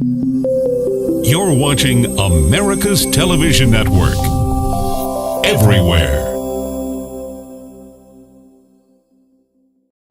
You're watching America's Television Network. Everywhere.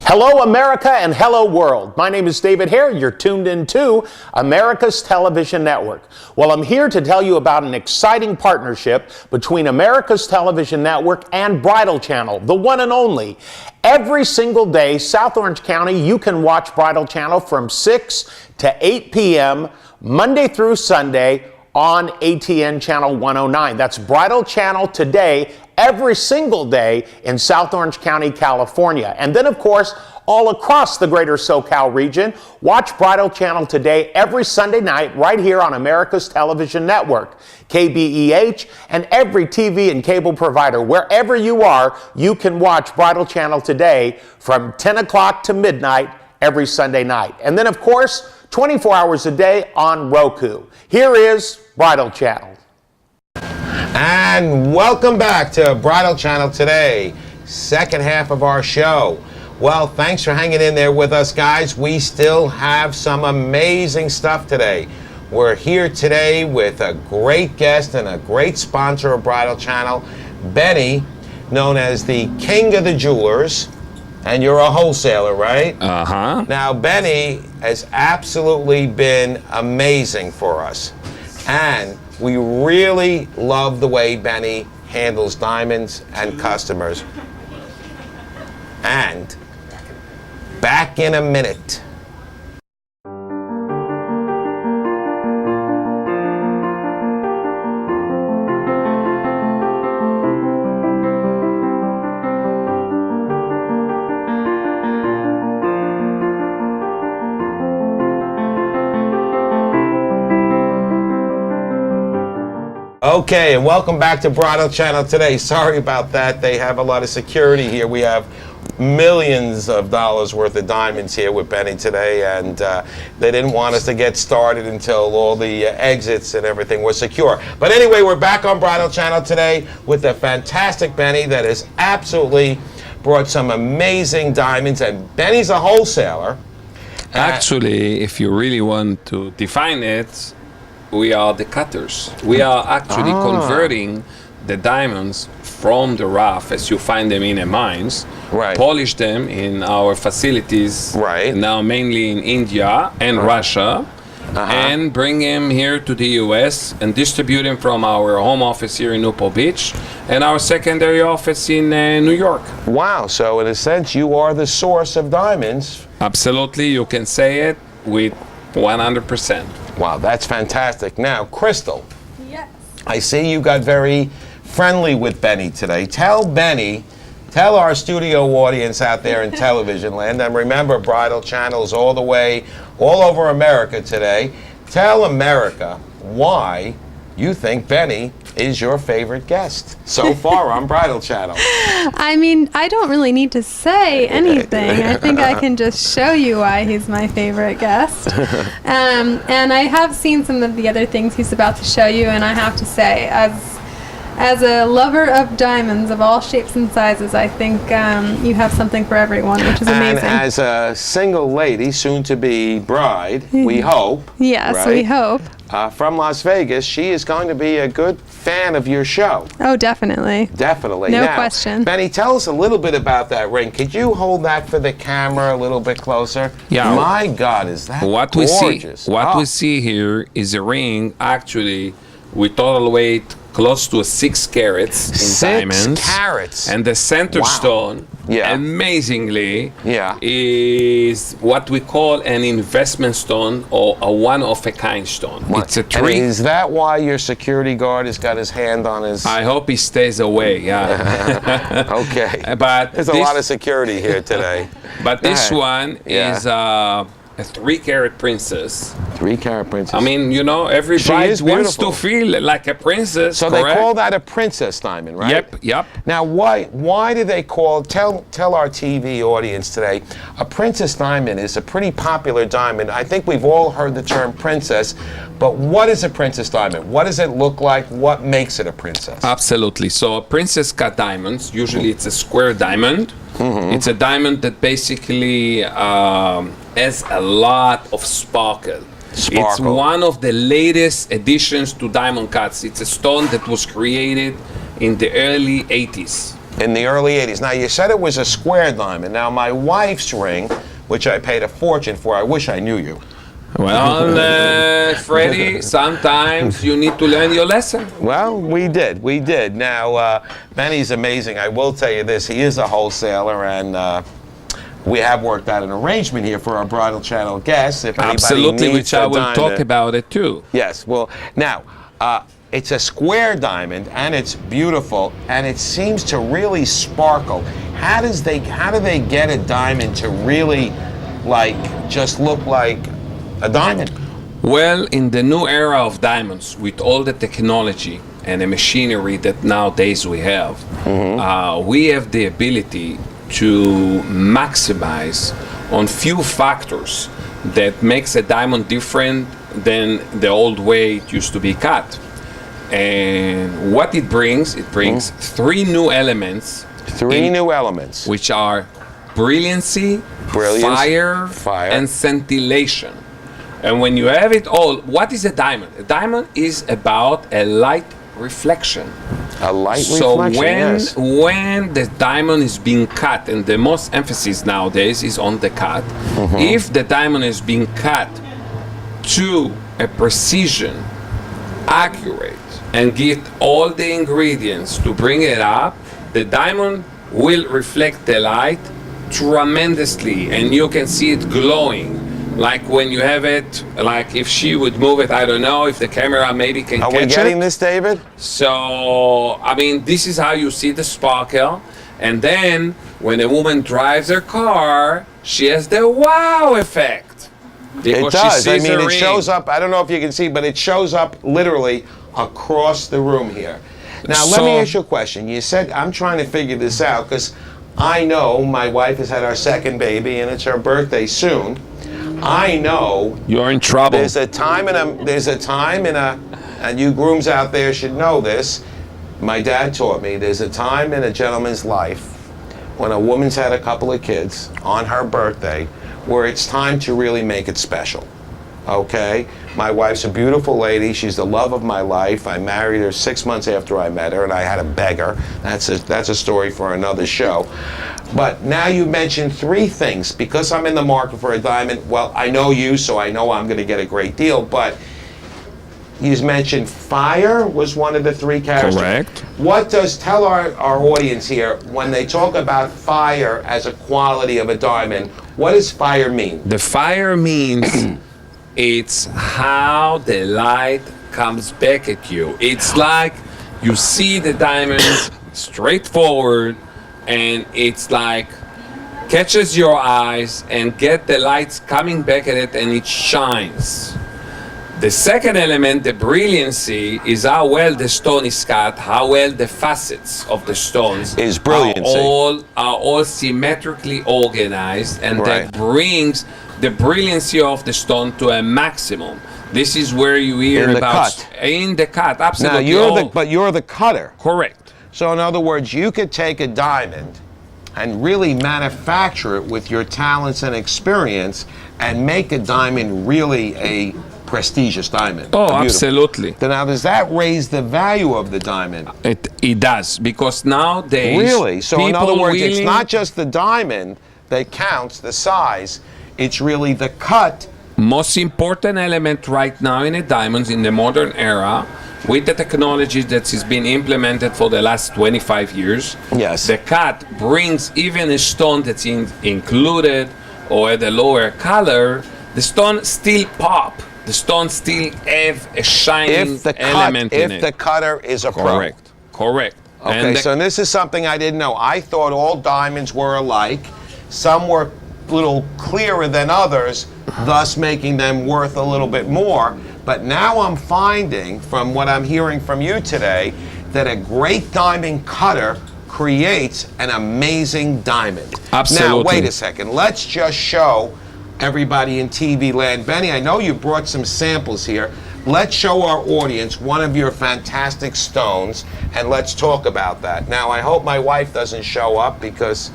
Hello, America, and hello, world. My name is David Hare. You're tuned in to America's Television Network. Well, I'm here to tell you about an exciting partnership between America's Television Network and Bridal Channel, the one and only. Every single day, South Orange County, you can watch Bridal Channel from 6 to 8 p.m., Monday through Sunday, on ATN Channel 109. That's Bridal Channel today, every single day in South Orange County, California. And then, of course, all across the greater SoCal region, watch Bridal Channel today every Sunday night right here on America's Television Network, KBEH, and every TV and cable provider. Wherever you are, you can watch Bridal Channel today from 10 o'clock to midnight every Sunday night. And then, of course, 24 hours a day on Roku. Here is Bridal Channel. And welcome back to Bridal Channel today, second half of our show. Well, thanks for hanging in there with us, guys. We still have some amazing stuff today. We're here today with a great guest and a great sponsor of Bridal Channel, Benny, known as the King of the Jewelers. And you're a wholesaler, right? Uh-huh. Now, Benny has absolutely been amazing for us. And we really love the way Benny handles diamonds and customers. And back in a minute. Okay, and welcome back to Bridal Channel today. Sorry about that. They have a lot of security here. We have millions of dollars worth of diamonds here with Benny today, and they didn't want us to get started until all the exits and everything was secure. But anyway, we're back on Bridal Channel today with the fantastic Benny that has absolutely brought some amazing diamonds, and Benny's a wholesaler. Actually, if you really want to define it, we are the cutters. We are actually converting the diamonds from the rough as you find them in the mines, Right. polish them in our facilities, Right. now mainly in India and Russia, and bring them here to the US and distribute them from our home office here in Newport Beach and our secondary office in New York. Wow, so in a sense, you are the source of diamonds. Absolutely, you can say it with 100%. Wow, that's fantastic. Now, Crystal, Yes. I see you got very friendly with Benny today. Tell our studio audience out there in television land, and remember, Bridal Channel is all over America today. Tell America why you think Benny is your favorite guest so far on Bridal Channel. I mean, I don't really need to say anything. I think I can just show you why he's my favorite guest. And I have seen some of the other things he's about to show you, and I have to say, as a lover of diamonds of all shapes and sizes, I think you have something for everyone, which is amazing. And as a single lady, soon to be bride, we hope. Yes, right? we hope. From Las Vegas, she is going to be a good fan of your show. Oh, definitely. Definitely. No now, question. Benny, tell us a little bit about that ring. Could you hold that for the camera a little bit closer? Yeah. My God, is that What gorgeous. we see here is a ring actually with total weight close to 6 carats in 6 diamonds. carats. And the center stone, Yeah. amazingly, Yeah. is what we call an investment stone or a one-of-a-kind stone. It's a And tree. is that why your security guard has got his hand on his... I hope he stays away, yeah. Okay. But There's a this- lot of security here today. But Go this ahead. one Yeah. is a 3-carat princess. 3-carat princess. I mean, you know, every She bride is wants to beautiful. feel like a princess. So correct? they call that a princess diamond, right? Yep. Now, why do they tell our TV audience today, a princess diamond is a pretty popular diamond. I think we've all heard the term princess, but what is a princess diamond? What does it look like? What makes it a princess? Absolutely. So a princess cut diamonds, usually it's a square diamond. It's a diamond that basically has a lot of sparkle. It's Sparkle. one of the latest additions to diamond cuts. It's a stone that was created in the early 80s. In the early 80s. Now, you said it was a square diamond. Now, my wife's ring, which I paid a fortune for, I wish I knew you. Well, Freddie, sometimes you need to learn your lesson. Well, we did. Now, Benny's amazing. I will tell you this, he is a wholesaler, and we have worked out an arrangement here for our Bridal Channel guests. If anybody Absolutely, needs which I a will diamond. talk about it too. Yes, well, now, it's a square diamond, and it's beautiful, and it seems to really sparkle. How do they get a diamond to really, like, just look like a diamond? Well, in the new era of diamonds, with all the technology and the machinery that nowadays we have, we have the ability to maximize on few factors that makes a diamond different than the old way it used to be cut. And what it brings three new elements. New elements. Which are brilliancy, Fire. and scintillation. And when you have it all, what is a diamond? A diamond is about a light reflection. A light So reflection, when the diamond is being cut, and the most emphasis nowadays is on the cut, if the diamond is being cut to a precision, accurate, and get all the ingredients to bring it up, the diamond will reflect the light tremendously, and you can see it glowing. Like when you have it, like if she would move it, I don't know if the camera maybe can Are catch we getting it. this, David? So, I mean, this is how you see the sparkle. And then when a woman drives her car, she has the wow effect. It Because she does. I sees mean, the it ring. shows up, I don't know if you can see, but it shows up literally across the room here. Now, let me So- ask you a question. You said, I'm trying to figure this out, because I know my wife has had our second baby, and it's her birthday soon. I know You're in trouble. there's a time and you grooms out there should know this. My dad taught me there's a time in a gentleman's life when a woman's had a couple of kids on her birthday where it's time to really make it special. Okay? My wife's a beautiful lady. She's the love of my life. I married her 6 months after I met her, and I had to beg her. That's a story for another show. But now you mentioned three things. Because I'm in the market for a diamond, well, I know you, so I know I'm going to get a great deal, but you mentioned fire was one of the three characteristics. Correct. Tell our audience here, when they talk about fire as a quality of a diamond, what does fire mean? The fire means it's how the light comes back at you. It's like you see the diamond straightforward, and it's like catches your eyes and get the lights coming back at it, and it shines. The second element, the brilliancy, is how well the stone is cut, how well the facets of the stones Is brilliancy. are all symmetrically organized, and Right. that brings the brilliancy of the stone to a maximum. This is where you hear In the about cut. in the cut. Now, Absolutely. you're the cutter. Correct. So in other words, you could take a diamond and really manufacture it with your talents and experience and make a diamond really a prestigious diamond. Oh, A beautiful- absolutely. Now, does that raise the value of the diamond? It does, because nowadays Really? So in other people words, it's really- not just the diamond that counts, the size, it's really the cut. Most important element right now in the diamonds in the modern era, with the technology that has been implemented for the last 25 years, Yes. the cut brings even a stone that's included or at a lower color, the stone still pop. The stone still have a shining If the element in it. cutter is a pro. Correct. Okay, And the- so this is something I didn't know. I thought all diamonds were alike. Some were a little clearer than others, thus making them worth a little bit more. But now I'm finding, from what I'm hearing from you today, that a great diamond cutter creates an amazing diamond. Absolutely. Now, wait a second. Let's just show everybody in TV land. Benny, I know you brought some samples here. Let's show our audience one of your fantastic stones, and let's talk about that. Now, I hope my wife doesn't show up, because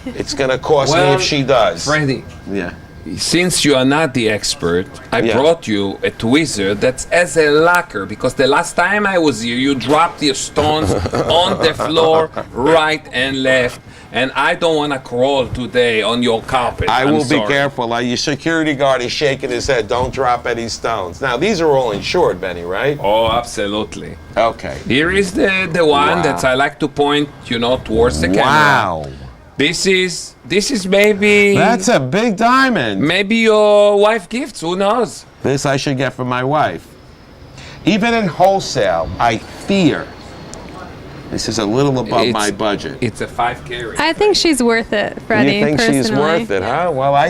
it's going to cost me if she does. Freddie, Yeah. since you are not the expert, I Yeah. brought you a tweezer that's as a lacquer, because the last time I was here, you dropped your stones on the floor, right and left, and I don't want to crawl today on your carpet. I I'm will be sorry. careful. Your security guard is shaking his head. Don't drop any stones. Now, these are all insured, Benny, right? Oh, absolutely. Okay. Here is the one Wow. that I like to point, towards the camera. Wow. This is maybe That's a big diamond. maybe your wife gifts. Who knows? This I should get for my wife. Even in wholesale, I fear this is a little above It's- my budget. It's a 5 carat. I think she's worth it, Freddie. You think she's personally. worth it, huh? Well, I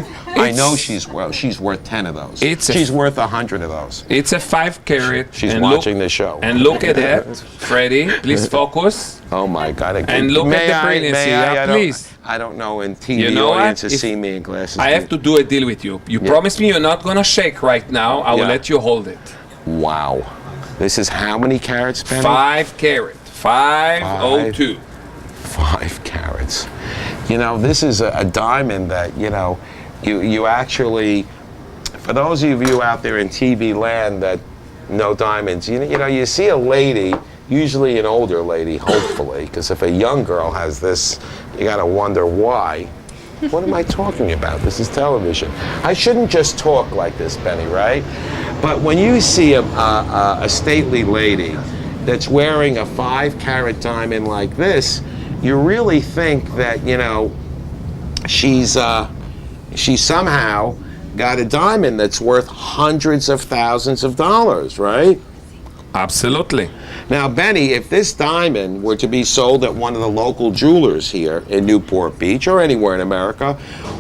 know It's- she's worth 10 of those. It's a- She's worth 100 of those. It's a 5 carat. She's and watching look, the show. And look at that, Freddie. Please focus. Oh my God! And look at the brilliancy, yeah, please. I don't know. In TV, You know what? audiences If- see me in glasses. I have to do a deal with you. You promise me you're not gonna shake right now. I will Yeah. let you hold it. Wow. This is how many carats, Benny? 5 carat. 502. 5 carats. This is a diamond that, you actually, for those of you out there in TV land that know diamonds, you see a lady, usually an older lady, hopefully, because if a young girl has this, you got to wonder why. What am I talking about? This is television. I shouldn't just talk like this, Benny, right? But when you see a stately lady that's wearing a 5 carat diamond like this, you really think that, she's somehow got a diamond that's worth hundreds of thousands of dollars, right? Absolutely. Now, Benny, if this diamond were to be sold at one of the local jewelers here in Newport Beach or anywhere in America,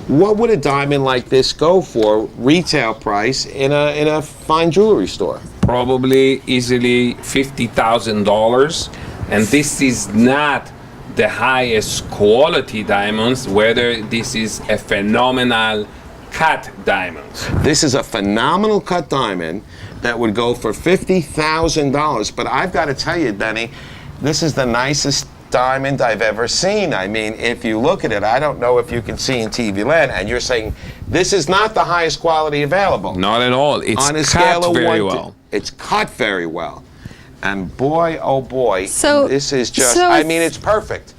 what would a diamond like this go for retail price in a fine jewelry store? Probably easily $50,000. And this is not the highest quality diamonds, whether this is a phenomenal cut diamond. This is a phenomenal cut diamond that would go for $50,000. But I've got to tell you, Benny, this is the nicest diamond I've ever seen. I mean, if you look at it, I don't know if you can see in TV land, and you're saying this is not the highest quality available. Not at all. It's On a cut scale of very 1 to, well. it's cut very well. And boy, oh boy, So- this is just, so I mean, it's perfect.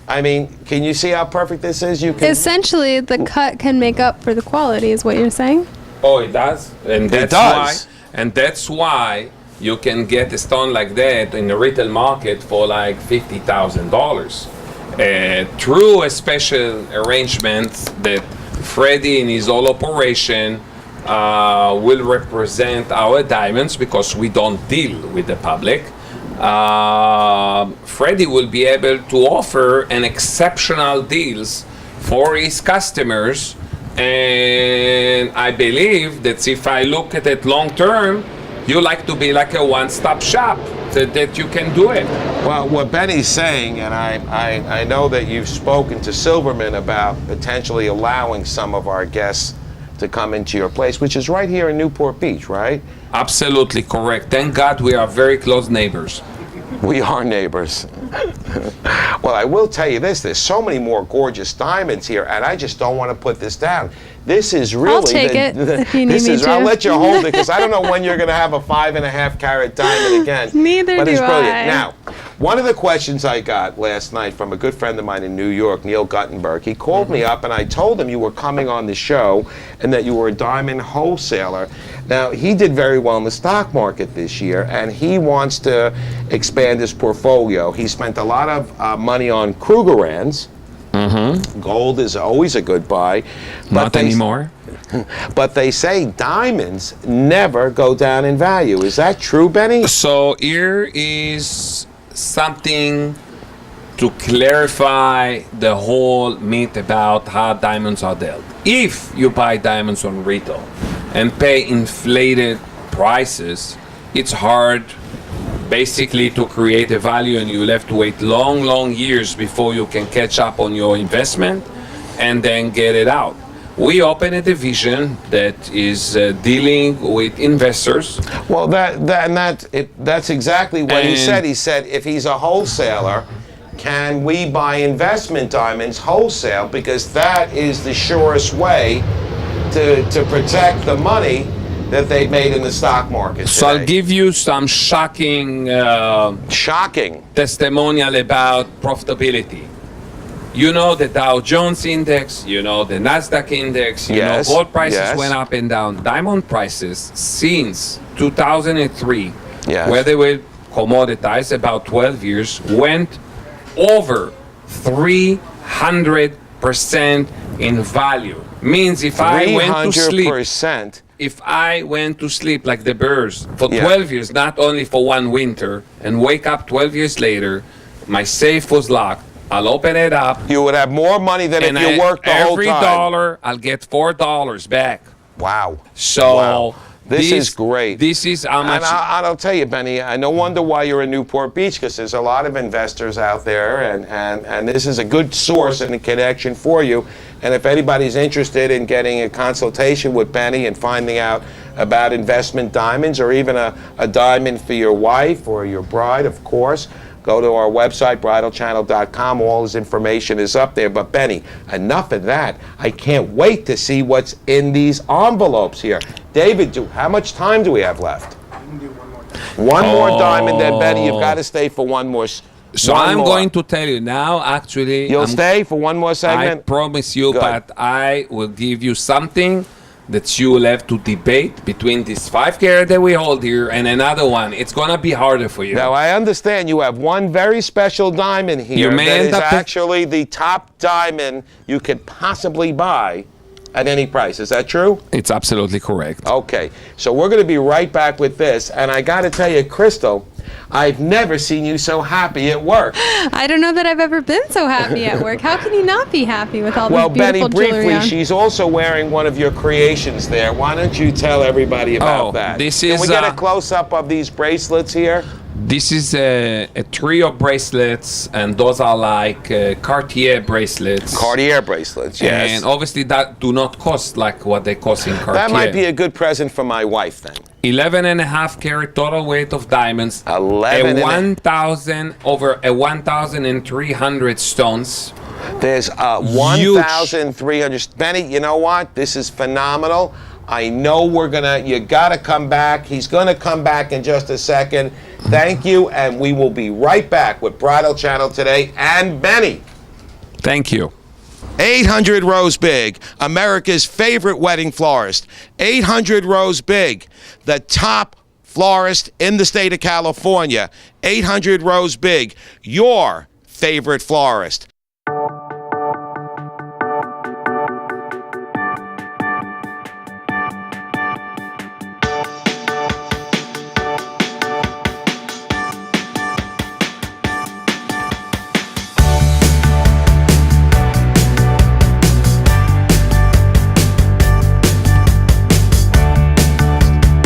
I mean, can you see how perfect this is? You can. Essentially, the cut can make up for the quality, is what you're saying? Oh, it does? And that's does. why you can get a stone like that in the retail market for like $50,000. Through a special arrangement that Freddie in his whole operation will represent our diamonds, because we don't deal with the public. Freddie will be able to offer an exceptional deals for his customers, and I believe that if I look at it long term, you like to be like a one-stop shop that you can do it. Well, what Benny's saying, and I know that you've spoken to Silverman about potentially allowing some of our guests to come into your place, which is right here in Newport Beach, right? Absolutely correct. Thank God we are very close neighbors. We are neighbors. Well, I will tell you this, there's so many more gorgeous diamonds here, and I just don't want to put this down. This is really... I'll take it if you need this me is, to. I'll let you hold it, because I don't know when you're going to have a 5.5 carat diamond again. Neither but it's do brilliant. I. Now, one of the questions I got last night from a good friend of mine in New York, Neil Guttenberg, he called me up, and I told him you were coming on the show and that you were a diamond wholesaler. Now, he did very well in the stock market this year, and he wants to expand his portfolio. He spent a lot of money on Krugerrands. Gold is always a good buy. Not anymore. But they say diamonds never go down in value. Is that true, Benny? So here is something to clarify the whole myth about how diamonds are dealt. If you buy diamonds on retail and pay inflated prices, it's hard basically to create a value, and you'll have to wait long years before you can catch up on your investment and then get it out. We open a division that is dealing with investors. Well, that's exactly what he And- said. He said if he's a wholesaler, can we buy investment diamonds wholesale? Because that is the surest way to protect the money that they made in the stock market So I'll today. give you some shocking Shocking. testimonial about profitability. You know the Dow Jones index, you know the Nasdaq index, you Yes, know gold prices yes. went up and down. Diamond prices since 2003, Yes. where they were commoditized about 12 years, went over 300% in value. Means if I went to sleep, 300%. if I went to sleep like the birds for Yeah. 12 years, not only for one winter, and wake up 12 years later, my safe was locked. I'll open it up, You would have more money than and if you worked the whole every time. dollar, I'll get $4 back. Wow. So Wow. This is great. This is how much. And I'll tell you, Benny, I no wonder why you're in Newport Beach, because there's a lot of investors out there, and this is a good source and a connection for you. And if anybody's interested in getting a consultation with Benny and finding out about investment diamonds, or even a diamond for your wife or your bride, of course, go to our website, bridalchannel.com. All his information is up there. But Benny, enough of that. I can't wait to see what's in these envelopes here. David, how much time do we have left? One more diamond, then Benny, you've got to stay for one more. So one I'm more. going to tell you now. Actually, You'll stay for one more I segment? promise you, Good. but I will give you something that you will have to debate between this 5 carat that we hold here and another one. It's gonna be harder for you. Now, I understand you have one very special diamond here You may that end is up with- actually the top diamond you could possibly buy at any price. Is that true? It's absolutely correct. Okay, so we're going to be right back with this. And I got to tell you, Crystal, I've never seen you so happy at work. I don't know that I've ever been so happy at work. How can you not be happy with all Well, this beautiful Benny, jewelry briefly, on? she's also wearing one of your creations there. Why don't you tell everybody about Oh, that? this Can is, we get a close-up of these bracelets here? This is a trio of bracelets, and those are like Cartier bracelets. Cartier bracelets, yes. And obviously that do not cost like what they cost in Cartier. That might be a good present for my wife then. 11.5 carat total weight of diamonds. 11 a and 1,000 over a 1,300 stones. There's 1,300. Benny, you know what? This is phenomenal. I know you gotta come back. He's gonna come back in just a second. Thank you, and we will be right back with Bridal Channel today and Benny. Thank you. 800 Rose Big, America's favorite wedding florist. 800 Rose Big, the top florist in the state of California. 800 Rose Big, your favorite florist.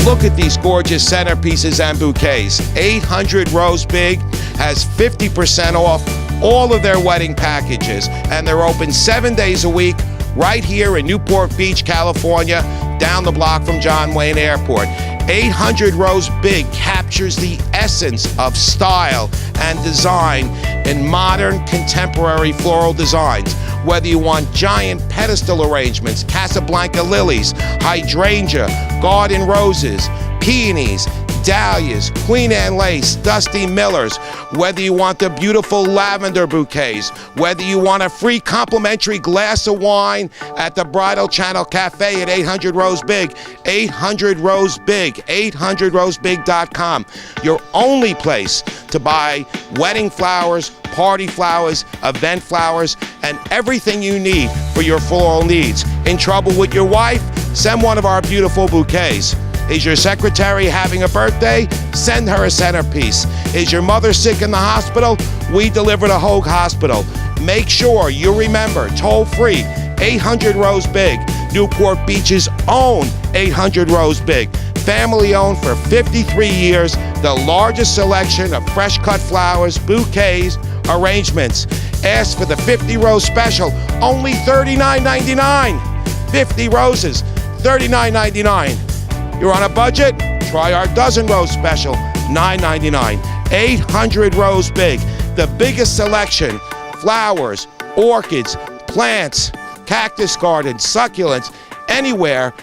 Look at these gorgeous centerpieces and bouquets. 800 Rose Big has 50% off all of their wedding packages, and they're open 7 days a week right here in Newport Beach, California, down the block from John Wayne Airport. 800 Rose Big captures the essence of style and design in modern contemporary floral designs. Whether you want giant pedestal arrangements, Casablanca lilies, hydrangea, garden roses, peonies, dahlias, Queen Anne lace, Dusty Millers, whether you want the beautiful lavender bouquets, whether you want a free complimentary glass of wine at the Bridal Channel Cafe at 800 Rose Big, 800 Rose Big, 800rosebig.com, your only place to buy wedding flowers, party flowers, event flowers, and everything you need for your floral needs. In trouble with your wife? Send one of our beautiful bouquets. Is your secretary having a birthday? Send her a centerpiece. Is your mother sick in the hospital? We deliver to Hoag Hospital. Make sure you remember, toll free, 800 Rose Big, Newport Beach's own 800 Rose Big. Family owned for 53 years, the largest selection of fresh cut flowers, bouquets, arrangements. Ask for the 50 rose special, only $39.99. 50 roses, $39.99. You're on a budget? Try our dozen rose special, $9.99. 800 Rose Big, the biggest selection, flowers, orchids, plants, cactus gardens, succulents, anywhere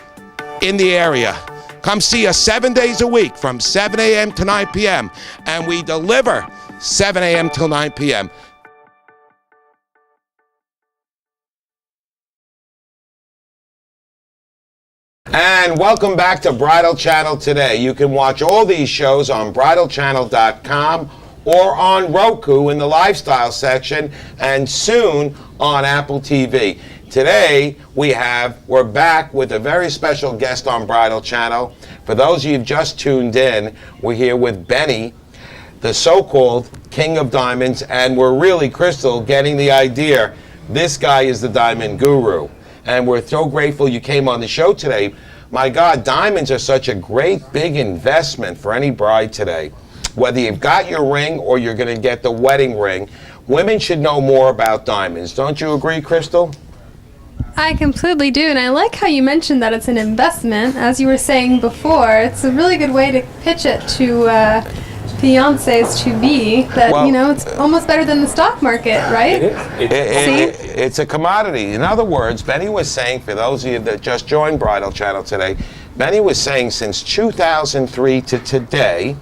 in the area. Come see us 7 days a week from 7 a.m. to 9 p.m. And we deliver 7 a.m. till 9 p.m. And welcome back to Bridal Channel Today. You can watch all these shows on bridalchannel.com or on Roku in the lifestyle section, and soon on Apple TV. Today, we're back with a very special guest on Bridal Channel. For those of you who've just tuned in, we're here with Benny, the so-called King of Diamonds, and we're really, Crystal, getting the idea. This guy is the diamond guru. And we're so grateful you came on the show today. My God, diamonds are such a great big investment for any bride today. Whether you've got your ring or you're going to get the wedding ring, women should know more about diamonds. Don't you agree, Crystal? I completely do, and I like how you mentioned that it's an investment. As you were saying before, it's a really good way to pitch it to fiancés to be, that, well, you know, it's almost better than the stock market, right? It's a commodity. In other words, Benny was saying, for those of you that just joined Bridal Channel today, Benny was saying since 2003 to today,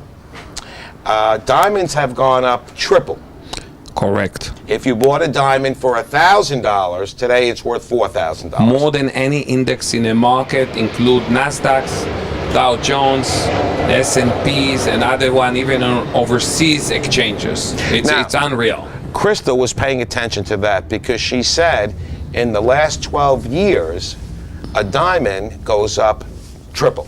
diamonds have gone up triple. Correct. If you bought a diamond for $1,000, today it's worth $4,000. More than any index in the market, include Nasdaq's, Dow Jones, S&Ps, and other one, even on overseas exchanges. It's unreal. Crystal was paying attention to that because she said in the last 12 years, a diamond goes up triple.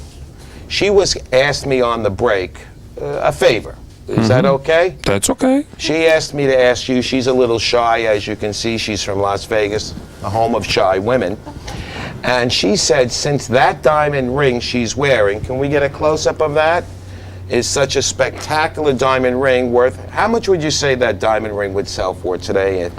She was asked me on the break a favor. Is that okay? That's okay. She asked me to ask you. She's a little shy, as you can see. She's from Las Vegas, the home of shy women. And she said, since that diamond ring she's wearing, can we get a close-up of that? Is such a spectacular diamond ring worth, how much would you say that diamond ring would sell for today?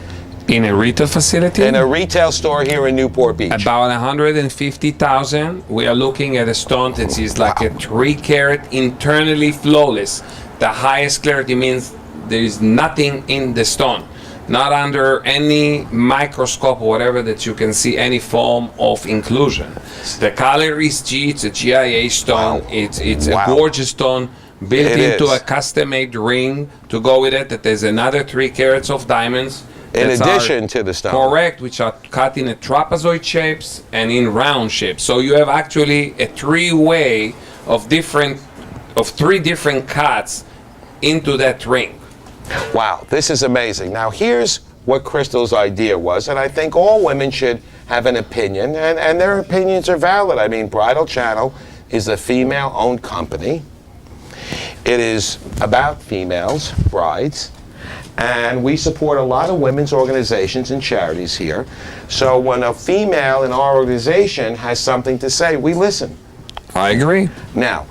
In a retail facility? In a retail store here in Newport Beach. About 150,000. We are looking at a stone that is like a 3-carat internally flawless. The highest clarity means there is nothing in the stone, not under any microscope or whatever that you can see any form of inclusion. The color is G, it's a GIA stone. Wow. It's a gorgeous stone built into a custom-made ring to go with it. That there's another 3 carats of diamonds. In addition to the stone. Correct, which are cut in a trapezoid shapes and in round shapes. So you have actually a 3-way of 3 different cuts into that ring. Wow, this is amazing. Now here's what Crystal's idea was, and I think all women should have an opinion, and their opinions are valid. I mean, Bridal Channel is a female-owned company. It is about females, brides, and we support a lot of women's organizations and charities here. So when a female in our organization has something to say, we listen. I agree. Now,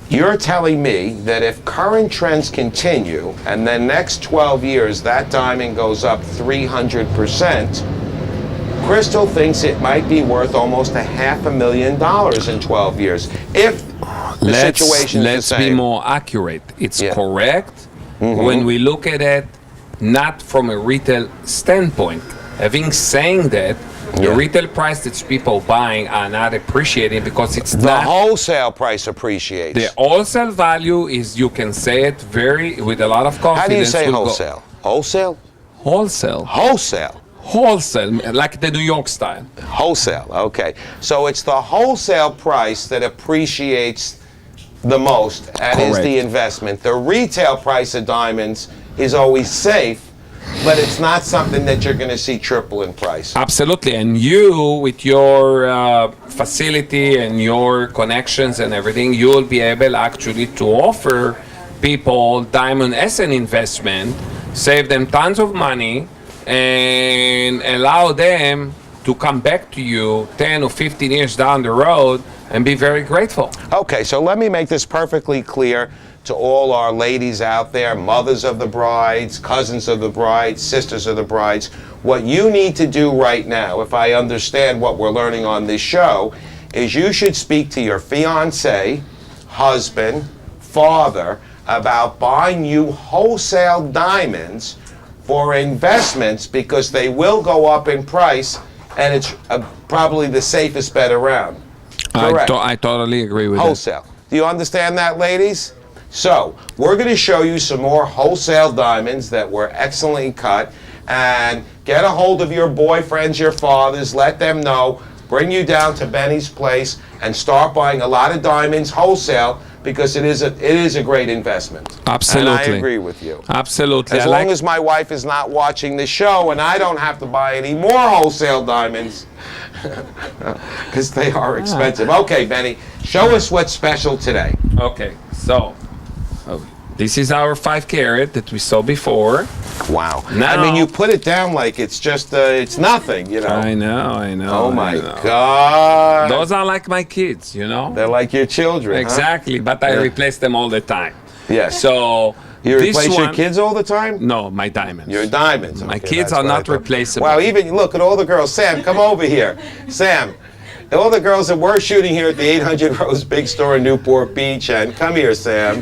you're telling me that if current trends continue and then next 12 years that diamond goes up 300%, Crystal thinks it might be worth almost $500,000 in 12 years if the situation is the same. Let's be more accurate. It's correct when we look at it not from a retail standpoint. Having saying that, the retail price that people buying are not appreciating because it's the not. Wholesale price appreciates. The wholesale value is, you can say it with a lot of confidence. How do you say wholesale? Wholesale? Wholesale. Wholesale. Wholesale, like the New York style. Wholesale, okay. So it's the wholesale price that appreciates the most, and is the investment. The retail price of diamonds is always safe, but it's not something that you're going to see triple in price. Absolutely, and you, with your facility and your connections and everything, you will be able actually to offer people diamond as an investment, save them tons of money, and allow them to come back to you 10 or 15 years down the road and be very grateful. Okay, so let me make this perfectly clear to all our ladies out there, mothers of the brides, cousins of the brides, sisters of the brides. What you need to do right now, if I understand what we're learning on this show, is you should speak to your fiancé, husband, father about buying you wholesale diamonds for investments, because they will go up in price and it's probably the safest bet around. Correct. I totally agree with that. Wholesale. Do you understand that, ladies? So, we're going to show you some more wholesale diamonds that were excellently cut, and get a hold of your boyfriends, your fathers, let them know, bring you down to Benny's place, and start buying a lot of diamonds wholesale, because it is a great investment. Absolutely. And I agree with you. Absolutely. As long as my wife is not watching the show and I don't have to buy any more wholesale diamonds, because they are expensive. Okay, Benny, show us what's special today. Okay, so this is our 5 carat that we saw before. Wow. Now, I mean, you put it down like it's just, it's nothing, you know. I know. Oh my God. Those are like my kids, you know. They're like your children. Exactly, but I replace them all the time. Yes. So You this replace your one- kids all the time? No, my diamonds. Your diamonds. My Okay, kids that's are what I not thought. replaceable. Wow, even look at all the girls. Sam, come over here. Sam, all the girls that we're shooting here at the 800 Rose Big Store in Newport Beach, and come here, Sam.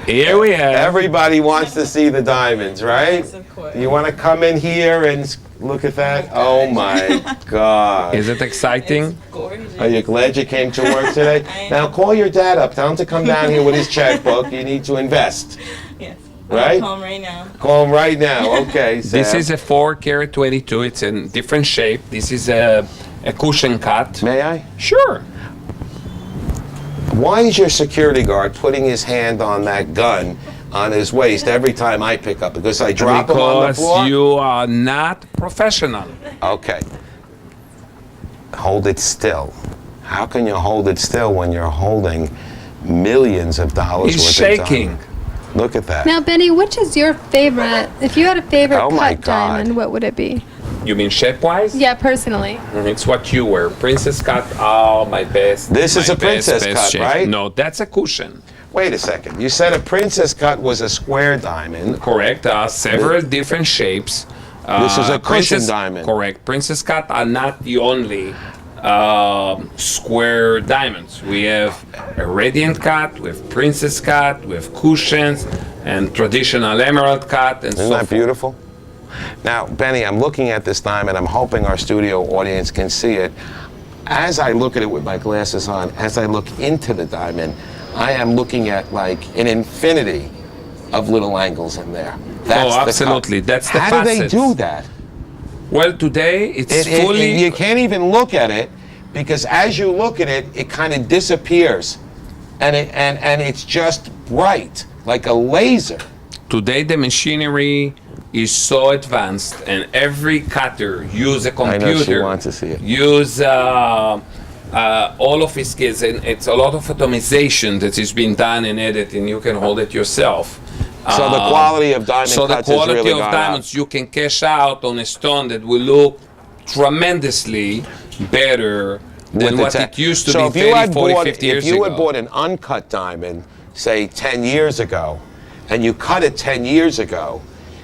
Here we have. Everybody wants to see the diamonds, right? Yes, of course. You want to come in here and look at that? Oh my God. Is it exciting? Gorgeous. Are you glad you came to work today? I am. Now call your dad up. Tell him to come down here with his checkbook. You need to invest. Yes. Right? I'll call him right now. Call him right now. Okay, Sam. This is a 4 carat 22. It's in different shape. This is a cushion cut. May I? Sure. Why is your security guard putting his hand on that gun on his waist every time I pick up? Because I drop him on the floor? Because you are not professional. Okay. Hold it still. How can you hold it still when you're holding millions of dollars He's worth shaking. of diamond? Look at that. Now, Benny, which is your favorite? If you had a favorite Oh my cut God. diamond, what would it be? You mean shape-wise? Yeah, personally. It's what you wear. Princess cut. Oh, my best. This is my a princess cut, shape. right? No, that's a cushion. Wait a second. You said a princess cut was a square diamond. Correct. Several different shapes. This is a cushion princess- diamond. Correct. Princess cut are not the only square diamonds. We have a radiant cut, we have princess cut, we have cushions, and traditional emerald cut, and Isn't so that forth. beautiful? Now, Benny, I'm looking at this diamond. I'm hoping our studio audience can see it. As I look at it with my glasses on, as I look into the diamond, I am looking at like an infinity of little angles in there. That's the cut. absolutely. That's the How do they facets. do that? Well, today it's fully. You can't even look at it because as you look at it, it kind of disappears, and it's just bright like a laser. Today the machinery is so advanced, and every cutter use a I computer. know she wants to see it. Use all of his skills, and it's a lot of automation that is being done in editing. You can hold it yourself. So the quality of diamond So the cuts has quality really of gone diamonds, up. you can cash out on a stone that will look tremendously better than With what the it used to so be if you 30, had 40, bought, 50 years if you ago. had bought an uncut diamond, say 10 years ago, and you cut it 10 years ago,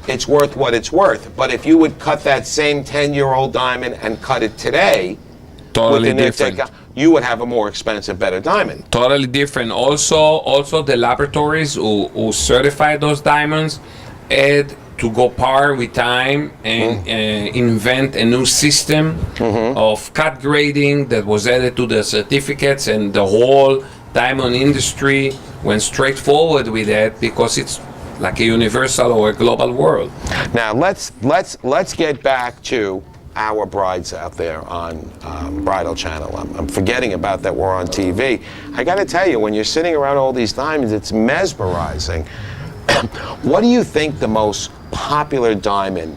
it's worth what it's worth. But if you would cut that same 10-year-old diamond and cut it today, Totally with an different. you would have a more expensive, better diamond. Totally different. Also the laboratories who certify those diamonds had to go par with time and invent a new system of cut grading that was added to the certificates, and the whole diamond industry went straight forward with that because it's like a universal or a global world. Now let's get back to our brides out there on Bridal Channel. I'm forgetting about that we're on TV. I got to tell you, when you're sitting around all these diamonds, it's mesmerizing. What do you think the most popular diamond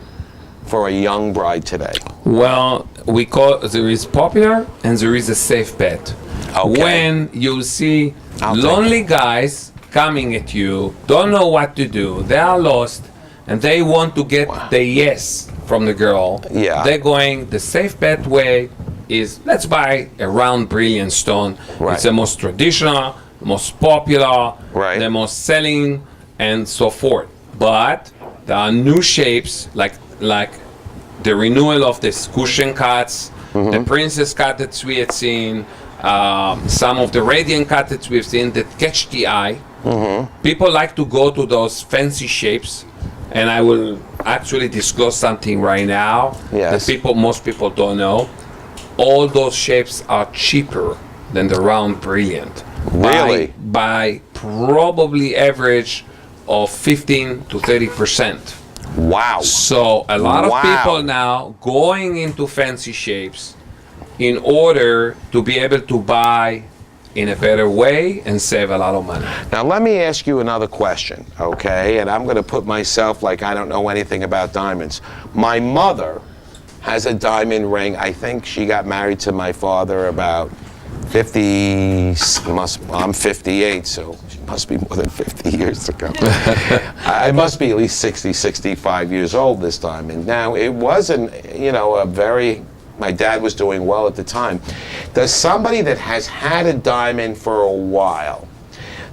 for a young bride today? Well, there is popular and there is a safe bet. Okay. When you see I'll take lonely guys coming at you, don't know what to do, they are lost, and they want to get the yes from the girl. Yeah. They're going, the safe bet way is, let's buy a round brilliant stone. Right. It's the most traditional, most popular, Right. the most selling, and so forth. But there are new shapes like the renewal of the cushion cuts, the princess cut that we had seen, some of the radiant cut that we've seen that catch the eye. People like to go to those fancy shapes, and I will actually disclose something right now Yes. that most people don't know. All those shapes are cheaper than the round brilliant. Really? By probably average of 15 to 30%. Wow. So a lot of Wow. people now going into fancy shapes in order to be able to buy in a better way and save a lot of money. Now let me ask you another question, okay? And I'm going to put myself like I don't know anything about diamonds. My mother has a diamond ring. I think she got married to my father about 50, I'm 58, so she must be more than 50 years ago. I must be at least 60, 65 years old this time. And now it wasn't, you know, my dad was doing well at the time. Does somebody that has had a diamond for a while,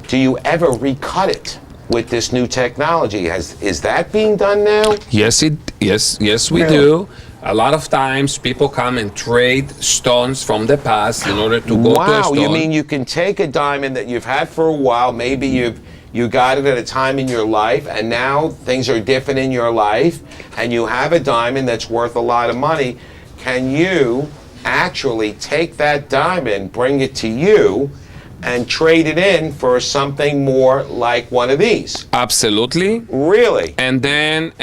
do you ever recut it with this new technology? Is that being done now? Yes, we Really? do. A lot of times people come and trade stones from the past in order to go to a Wow, stone. you mean you can take a diamond that you've had for a while, maybe you got it at a time in your life, and now things are different in your life, and you have a diamond that's worth a lot of money. Can you actually take that diamond, bring it to you, and trade it in for something more like one of these? Absolutely. Really? And then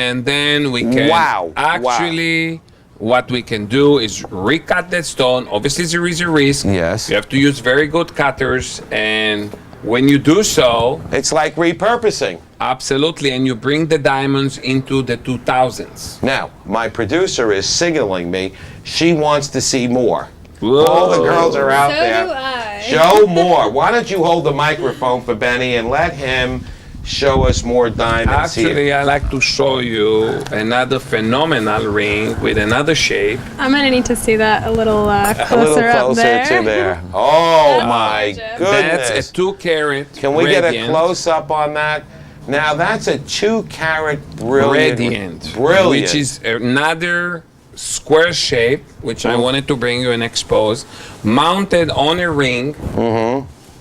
we can Wow, actually what we can do is recut that stone. Obviously there is a risk. Yes. You have to use very good cutters, and when you do so, It's like repurposing. absolutely, and you bring the diamonds into the 2000s. Now, my producer is signaling me. She wants to see more. Whoa. All the girls are out So there. do I. Show more. Why don't you hold the microphone for Benny and let him show us more diamonds here. Actually, I like to show you another phenomenal ring with another shape. I'm gonna need to see that a little A closer, little up closer there. to there. Oh my gorgeous. goodness. That's a 2-carat. Can we get a radiant. close up on that? Now that's a 2-carat brilliant. Radiant, Brilliant. which is another square shape, which I wanted to bring you and expose, mounted on a ring.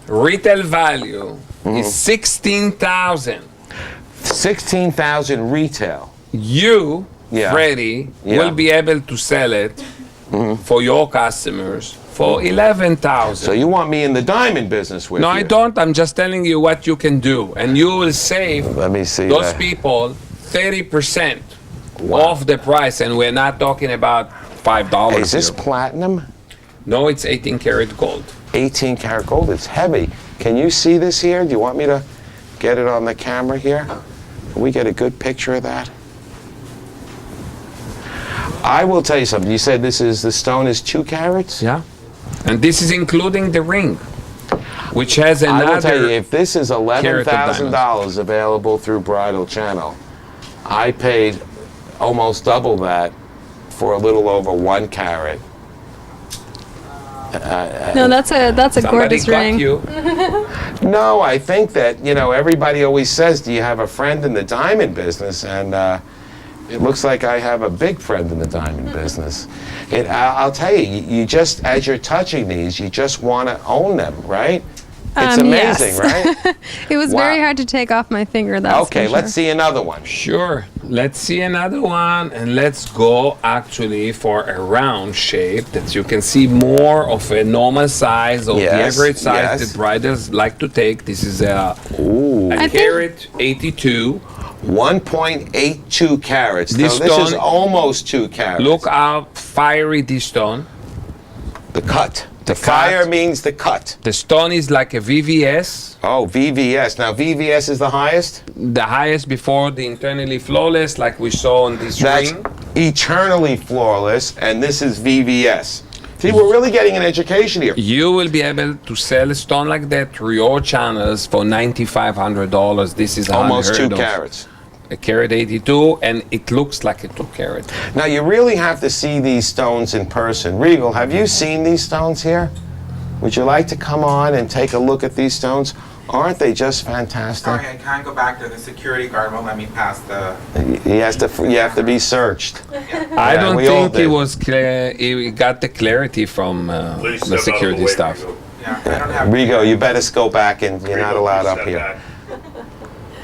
Retail value is 16,000. 16,000 retail. You, Yeah. Freddie, Yeah. will be able to sell it for your customers for 11,000. So you want me in the diamond business with No, you? I don't. I'm just telling you what you can do, and you will save Let me see those that. people 30% off the price, and we're not talking about $5. Is this here. platinum? No, it's 18 karat gold. 18 karat gold. It's heavy. Can you see this here? Do you want me to get it on the camera here? Can we get a good picture of that? I will tell you something. You said the stone is 2 carats? Yeah, and this is including the ring, which has I will tell you, another. if this is carat of $11,000 available through Bridal Channel, I paid almost double that for a little over 1 carat. No, that's a Somebody gorgeous got ring. you. No, I think that, you know, everybody always says, do you have a friend in the diamond business? And it looks like I have a big friend in the diamond business. I'll tell you, you just, as you're touching these, you just want to own them, right? It's amazing, Yes. right? It was Wow. very hard to take off my finger. That's Okay, for let's sure. see another one. Sure. Let's see another one, and let's go actually for a round shape that you can see more of a normal size of the Yes, average size yes. that bridals like to take. This is a Ooh. I think- carat 82. 1.82 carats. This Now, this is stone- almost 2 carats. Look how fiery this stone. The cut. The cut. fire means the cut. The stone is like a VVS, Oh, VVS. Now, VVS is the highest? the highest before the internally flawless, like we saw on this That's ring. eternally flawless, and this is VVS. See, we're really getting an education here. You will be able to sell a stone like that through your channels for $9,500. This is Almost 2 unheard of. carats. A carat 82, and it looks like a 2 carat. Now, you really have to see these stones in person. Regal, have you seen these stones here? Would you like to come on and take a look at these stones? Aren't they just fantastic? Sorry, I can't go back there. The security guard won't let me pass the. You have to be searched. I Yeah, don't we all think it did. was clear. He got the clarity from the security staff. Yeah, I don't have. Rigo, you better go back, and you're not allowed up here.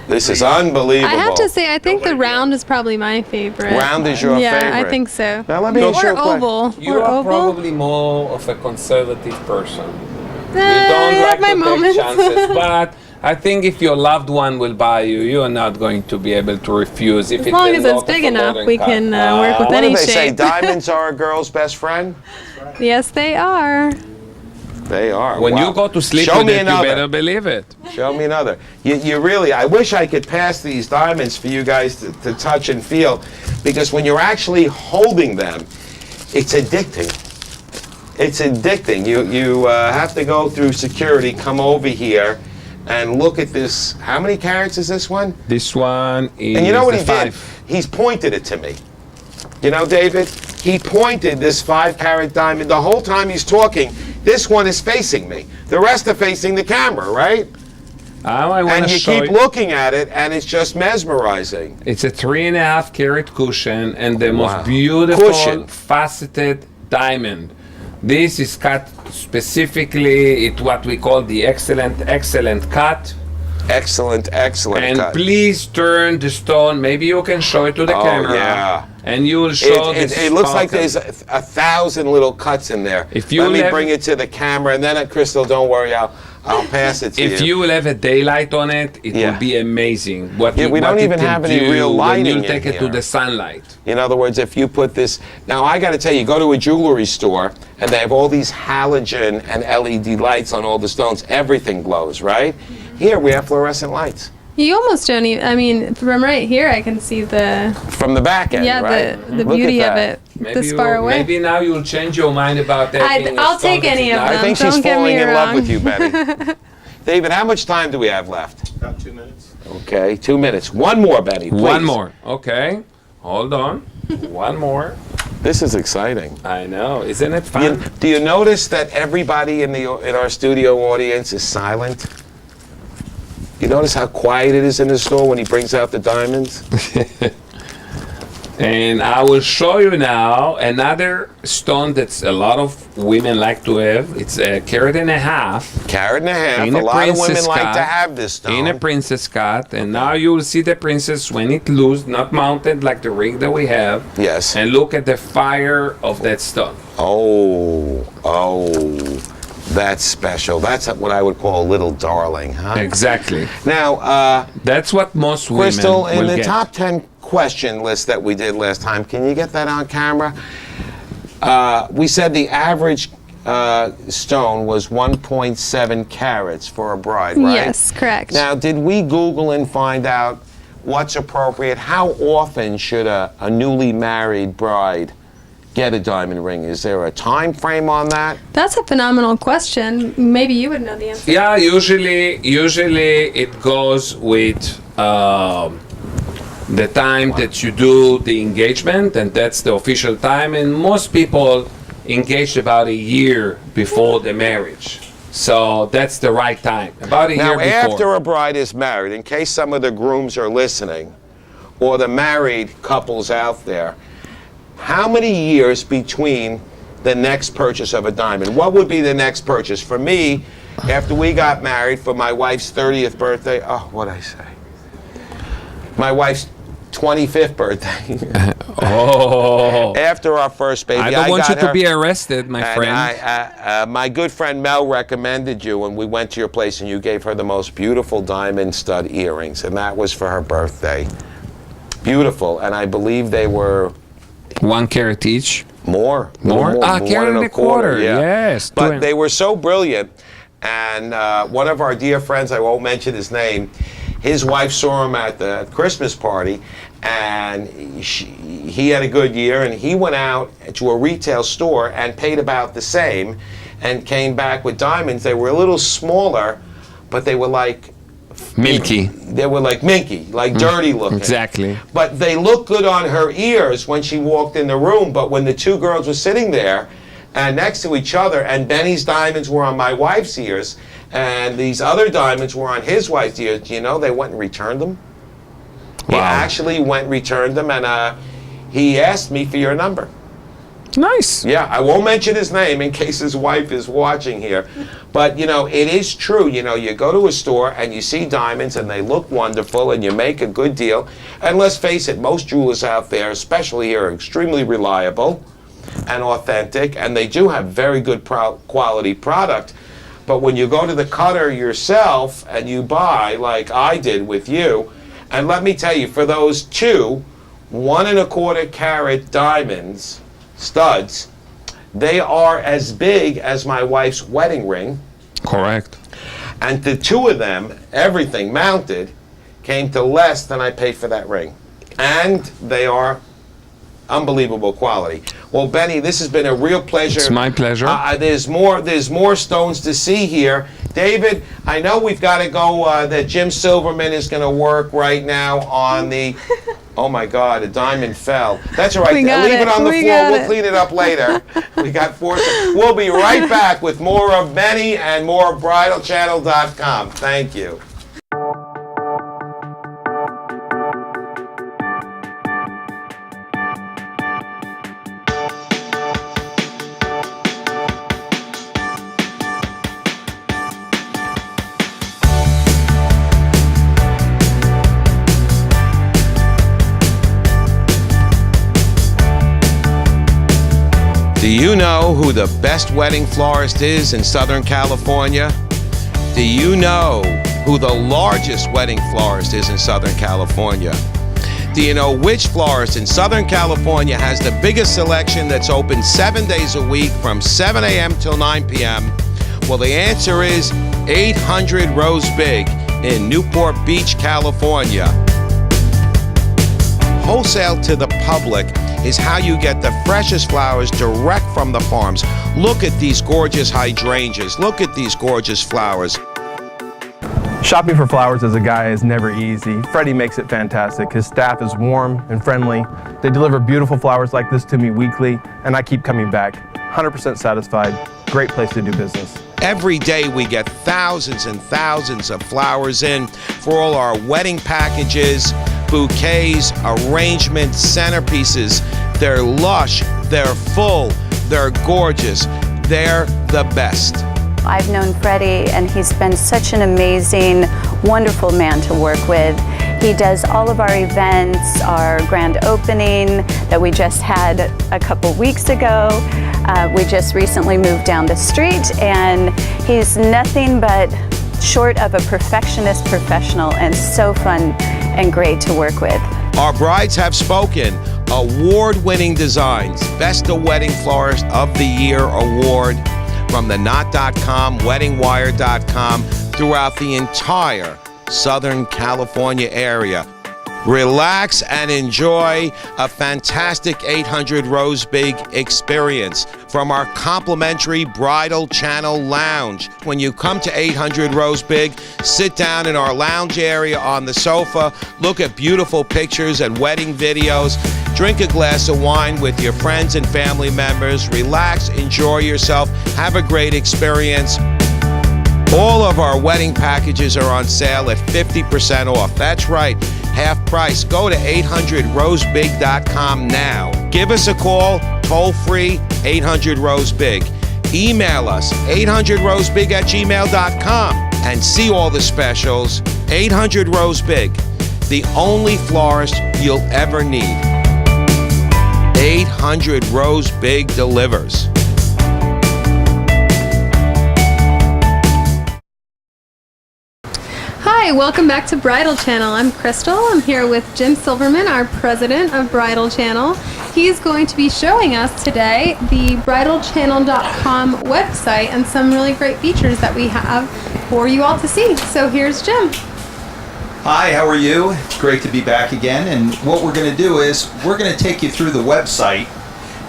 This is unbelievable. I have to say, I think the round is probably my favorite. Round is your yeah, favorite. I think so. Now let me Or ask you a question. oval. You or are oval. probably more of a conservative person. You I don't have like my to moments. take chances, but I think if your loved one will buy you, you are not going to be able to refuse. If As long as a it's lot big of a enough, modern we car. can work with What any do they say? shape. Diamonds are a girl's best friend? Yes, they are. They are. When Wow. you go to sleep Show with me it, you another. better believe it. Show me another. You really, I wish I could pass these diamonds for you guys to touch and feel, because when you're actually holding them, it's addicting. It's addicting. You have to go through security, come over here, and look at this. How many carats is this one? This one is And you know what the he 5. did? He's pointed it to me. You know, David? He pointed this 5-carat diamond. The whole time he's talking, this one is facing me. The rest are facing the camera, right? I want And to you show keep you. looking at it, and it's just mesmerizing. It's a 3.5 carat cushion and the Wow. most beautiful Cushion. faceted diamond. This is cut specifically at what we call the excellent cut. Excellent, excellent And cut. please turn the stone. Maybe you can show it to the Oh, camera. yeah. And you will show It looks like there's 1,000 little cuts in there. If you Let me have- bring it to the camera, and then, Crystal, don't worry, I'll pass it to you. If you will have a daylight on it, it Yeah. will be amazing. What Yeah, we what don't it even can have any do real when lighting you in take it to here. the sunlight. In other words, if you put this... Now, I got to tell you, go to a jewelry store, and they have all these halogen and LED lights on all the stones. Everything glows, right? Here, we have fluorescent lights. You almost don't even. I mean, from right here, I can see the From the back end, yeah right? the Look beauty at of that. it this far away. Maybe now you'll change your mind about that. I'll take any of I them. think she's Don't get falling me in love wrong. with you, Betty. David, how much time do we have left? About 2 minutes. Okay, 2 minutes. One more, Betty, please. One more. Okay. Hold on. One more. This is exciting. I know. Isn't it fun? Do you notice that everybody in our studio audience is silent? You notice how quiet it is in the store when he brings out the diamonds? And I will show you now another stone that's a lot of women like to have. It's a 1.5 carat. Carat and a half. In A a lot of women princess like cut. to have this stone. In a princess cut, and now you will see the princess when it loose, not mounted like the ring that we have. Yes. And look at the fire of that stone. Oh, that's special. That's what I would call a little darling, huh? Exactly. Now, That's what most women Crystal, in will the get. top 10 question list that we did last time, can you get that on camera? We said the average stone was 1.7 carats for a bride, right? Yes, correct. Now, did we Google and find out what's appropriate? How often should a newly married bride get a diamond ring? Is there a time frame on that? That's a phenomenal question. Maybe you would know the answer. Yeah, usually it goes with the time that you do the engagement, and that's the official time. And most people engage about a year before the marriage, so that's the right time. About a Now, year before. after a bride is married, in case some of the grooms are listening, or the married couples out there, how many years between the next purchase of a diamond? What would be the next purchase? For me, after we got married for my wife's 30th birthday, oh, what'd I say? My wife's 25th birthday. Oh, After our first baby, I don't want got you to her- be arrested, my and friend. my good friend Mel recommended you when we went to your place, and you gave her the most beautiful diamond stud earrings, and that was for her birthday. Beautiful, and I believe they were 1 carat each. more. More? Ah, carat than and a quarter, yes. But they were so brilliant, and one of our dear friends, I won't mention his name, his wife saw him at the Christmas party, and he had a good year, and he went out to a retail store and paid about the same, and came back with diamonds. They were a little smaller, but they were like Milky. They were like minky, like dirty looking. Exactly. But they looked good on her ears when she walked in the room. But when the two girls were sitting there and next to each other, and Benny's diamonds were on my wife's ears, and these other diamonds were on his wife's ears, you know, they went and returned them. He Wow. actually went and returned them, and he asked me for your number. Nice. Yeah, I won't mention his name in case his wife is watching here. But, you know, it is true. You know, you go to a store and you see diamonds and they look wonderful and you make a good deal. And let's face it, most jewelers out there, especially here, are extremely reliable and authentic. And they do have very good quality product. But when you go to the cutter yourself and you buy, like I did with you, and let me tell you, for those 2 1¼ carat diamonds, studs, they are as big as my wife's wedding ring. Correct. And the 2 of them, everything mounted, came to less than I paid for that ring. And they are unbelievable quality. Well, Benny, this has been a real pleasure. It's my pleasure. There's more stones to see here. David, I know we've got to go, that Jim Silverman is going to work right now on the, oh my God, a diamond fell. That's all right. Leave it on the floor. We'll clean it up later. We got 4 seconds. We'll be right back with more of Benny and more of BridalChannel.com. Thank you. Do you know who the best wedding florist is in Southern California? Do you know who the largest wedding florist is in Southern California? Do you know which florist in Southern California has the biggest selection that's open 7 days a week from 7 a.m. till 9 p.m.? Well, the answer is 800 Rose Big in Newport Beach, California. Wholesale to the public is how you get the freshest flowers direct from the farms. Look at these gorgeous hydrangeas. Look at these gorgeous flowers. Shopping for flowers as a guy is never easy. Freddie makes it fantastic. His staff is warm and friendly. They deliver beautiful flowers like this to me weekly, and I keep coming back. 100% satisfied. Great place to do business. Every day we get thousands and thousands of flowers in for all our wedding packages, bouquets, arrangements, centerpieces. They're lush, they're full, they're gorgeous, they're the best. I've known Freddie, and he's been such an amazing, wonderful man to work with. He does all of our events, our grand opening that we just had a couple weeks ago. We just recently moved down the street, and he's nothing but short of a perfectionist professional and so fun and great to work with. Our brides have spoken. Award-winning designs, Best of Wedding Florist of the Year award from the Knot.com, WeddingWire.com, throughout the entire Southern California area. Relax and enjoy a fantastic 800 Rose Big experience from our complimentary Bridal Channel Lounge. When you come to 800 Rose Big, sit down in our lounge area on the sofa, look at beautiful pictures and wedding videos, drink a glass of wine with your friends and family members, relax, enjoy yourself, have a great experience. All of our wedding packages are on sale at 50% off. That's right, half price. Go to 800rosebig.com now. Give us a call, toll free, 800 Rose Big. Email us, 800rosebig@gmail.com, and see all the specials. 800 Rose Big, the only florist you'll ever need. 800 Rose Big delivers. Hi, welcome back to Bridal Channel. I'm Crystal. I'm here with Jim Silverman, our president of Bridal Channel. He's going to be showing us today the BridalChannel.com website and some really great features that we have for you all to see. So here's Jim. Hi, how are you? It's great to be back again. And what we're going to do is we're going to take you through the website,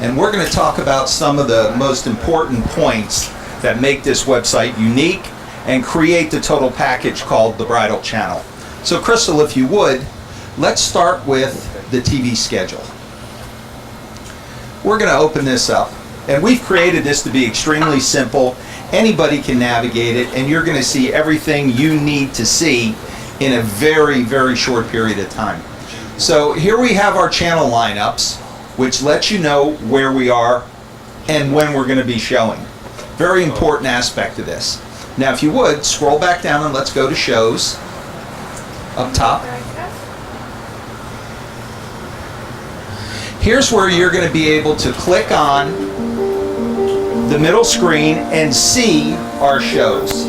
and we're going to talk about some of the most important points that make this website unique and create the total package called the Bridal Channel. So Crystal, if you would, let's start with the TV schedule. We're going to open this up, and we've created this to be extremely simple. Anybody can navigate it, and you're going to see everything you need to see in a very, very short period of time. So here we have our channel lineups, which lets you know where we are and when we're going to be showing. Very important aspect of this. Now, if you would, scroll back down and let's go to shows up top. Here's where you're going to be able to click on the middle screen and see our shows.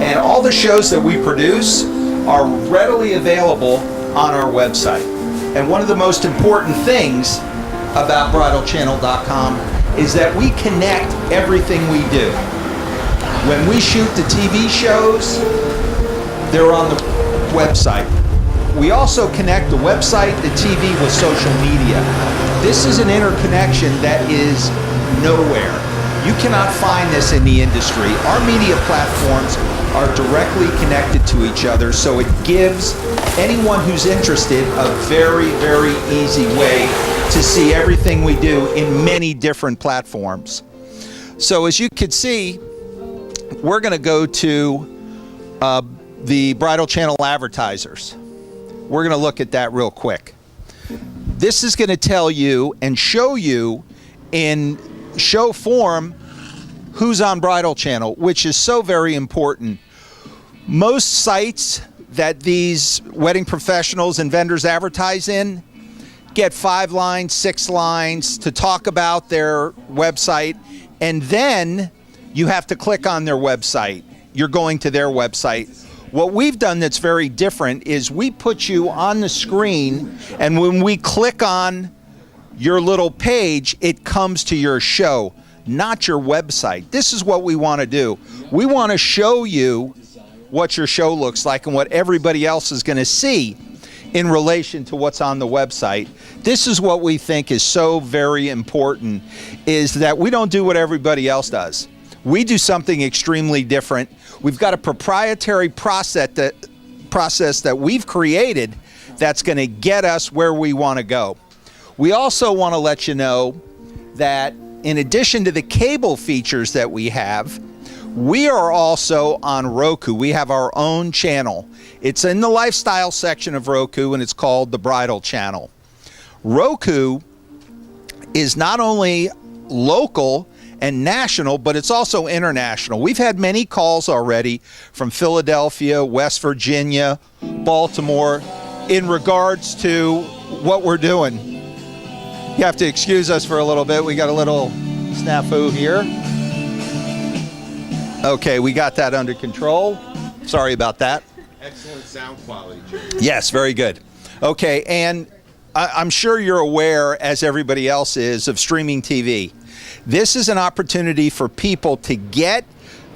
And all the shows that we produce are readily available on our website. And one of the most important things about bridalchannel.com is that we connect everything we do. When we shoot the TV shows, they're on the website. We also connect the website, the TV with social media. This is an interconnection that is nowhere. You cannot find this in the industry. Our media platforms are directly connected to each other, so it gives anyone who's interested a very, very easy way to see everything we do in many different platforms. So as you can see, we're going to go to the Bridal Channel advertisers. We're going to look at that real quick. This is going to tell you and show you in show form who's on Bridal Channel, which is so very important. Most sites that these wedding professionals and vendors advertise in get 5 lines, 6 lines to talk about their website, and then you have to click on their website. You're going to their website. What we've done that's very different is we put you on the screen, and when we click on your little page, it comes to your show, not your website. This is what we want to do. We want to show you what your show looks like and what everybody else is going to see in relation to what's on the website. This is what we think is so very important, is that we don't do what everybody else does. We do something extremely different. We've got a proprietary process that we've created that's going to get us where we want to go. We also want to let you know that in addition to the cable features that we have, we are also on Roku. We have our own channel. It's in the lifestyle section of Roku, and it's called the Bridal Channel. Roku is not only local and national, but it's also international. We've had many calls already from Philadelphia, West Virginia, Baltimore, in regards to what we're doing. You have to excuse us for a little bit. We got a little snafu here. Okay, we got that under control. Sorry about that. Excellent sound quality, Jim. Yes, very good. Okay, and I'm sure you're aware, as everybody else is, of streaming TV. This is an opportunity for people to get